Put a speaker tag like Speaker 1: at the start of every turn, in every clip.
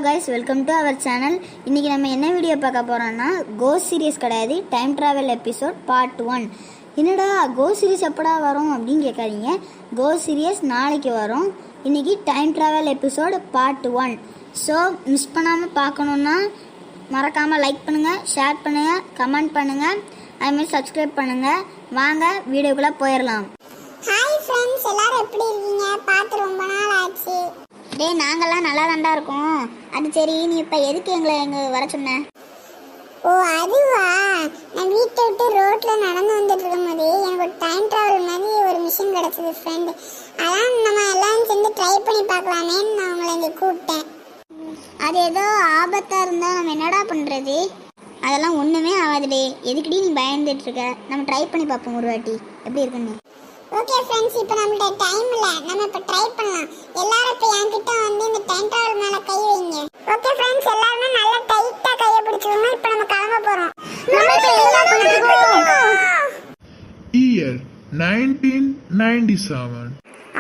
Speaker 1: guys, welcome to our channel. இன்னைக்கு நம்ம என்ன வீடியோ பார்க்க போறோம்னா கோஸ்ட் சீரிஸ் கிடையாது, டைம் டிராவல் எபிசோட் பார்ட் 1. என்னடா கோஸ்ட் சீரிஸ் எப்படா வரும் அப்படின்னு கேட்காதீங்க. கோஸ்ட் சீரிஸ் நாளைக்கு வரும். இன்னைக்கு time travel episode part 1. So miss பண்ணாமல் பார்க்கணுன்னா மறக்காமல் லைக் பண்ணுங்கள், ஷேர் பண்ணுங்கள், கமெண்ட் பண்ணுங்கள், அதுமாதிரி சப்ஸ்கிரைப் பண்ணுங்கள். வாங்க வீடியோக்குள்ளே போயிடலாம்.
Speaker 2: ஹாய் ஃப்ரெண்ட்ஸ், எல்லாரும் எப்படி இருக்கீங்க? பார்த்து ரொம்ப நாள் ஆச்சு.
Speaker 1: டேய், நாங்கள்லாம் நல்லா தாண்டா இருக்கோம். அது சரி, நீ இப்போ எதுக்கு எங்களை வர சொன்ன?
Speaker 2: ஓ அதுவா, நான் வீட்டை விட்டு ரோட்டில் நடந்து வந்துட்டு இருக்கும்போது எனக்கு ஒரு டைம் ட்ராவல் மாதிரி ஒரு மிஷின் கிடச்சிது ஃப்ரெண்டு. அதான் நம்ம எல்லாரும் சேர்ந்து ட்ரை பண்ணி பார்க்கலாமேன்னு நான் உங்களை இங்கே கூப்பிட்டேன்.
Speaker 1: அது ஏதோ ஆபத்தாக இருந்தால் நம்ம என்னடா பண்ணுறது? அதெல்லாம் ஒன்றுமே ஆகாதுடே. எதுக்குடி நீ பயந்துட்டு இருக்க? நம்ம ட்ரை பண்ணி பார்ப்போம் ஒரு வாட்டி எப்படி இருக்குன்னு.
Speaker 2: ஓகே ஃப்ரெண்ட்ஸ், இப்போ நம்மள்ட்ட டைம் இல்லை, நம்ம இப்போ ட்ரை பண்ணலாம். எல்லாரும் இப்போ என்கிட்ட வந்து இந்த டைம் ட்ராவல் மேலே கை வைங்க. ஓகே ஃப்ரெண்ட்ஸ், எல்லாருமே நல்லா டைட்டாக கையை பிடிச்சிக்கோங்க. இப்போ நம்ம கிளம்ப போகிறோம்.
Speaker 3: Year 1997.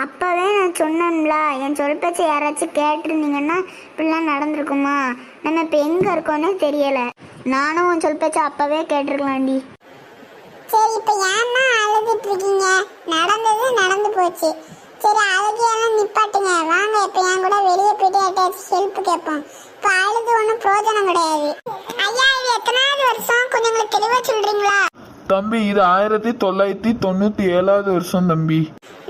Speaker 1: அப்போவே நான் சொன்னேன்ல, என் சொல் பேச்சு யாராச்சும் கேட்டிருந்தீங்கன்னா இப்படிலாம் நடந்திருக்குமா? நம்ம இப்போ எங்கே இருக்கோன்னே தெரியலை. நானும் உன் சொல் பேச்சு அப்போவே கேட்டிருக்கலாம்டி.
Speaker 2: சரி, இப்போ ஏன்னா அழுதுட்டு இருக்கீங்க? நடந்தது நடந்து போச்சு. சரி, அழுகையெல்லாம் நிப்பாட்டுங்க. வாங்க இப்போ என் கூட வெளியே போயிட்டு யார்ட்டாச்சும் ஹெல்ப் கேட்போம். இப்போ அழுது ஒன்றும் பிரோஜனம் கிடையாது. ஐயா, இது எத்தனாவது வருஷம் கொஞ்சம் உங்களுக்கு தெளிவாக சொல்றீங்களா?
Speaker 3: தம்பி, இது 1997 வருஷம் தம்பி.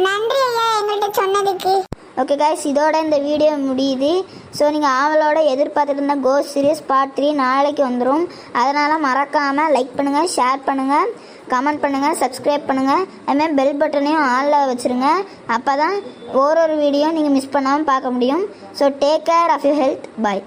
Speaker 2: நன்றி ஐயா எங்கள்கிட்ட சொன்னதுக்கு.
Speaker 1: ஓகே கைஸ், இதோட இந்த வீடியோ முடியுது. ஸோ நீங்கள் ஆவலோட எதிர்பார்த்துட்டு இருந்த கோஸ்ட் சீரிஸ் பார்ட் 3 நாளைக்கு வந்துடும். அதனால் மறக்காமல் லைக் பண்ணுங்கள், ஷேர் பண்ணுங்கள், கமெண்ட் பண்ணுங்கள், சப்ஸ்கிரைப் பண்ணுங்கள். அதுமாதிரி பெல் பட்டனையும் ஆனில் வச்சுருங்க. அப்போ தான் ஒரு வீடியோ நீங்கள் மிஸ் பண்ணாமல் பார்க்க முடியும். So take care of your health. By.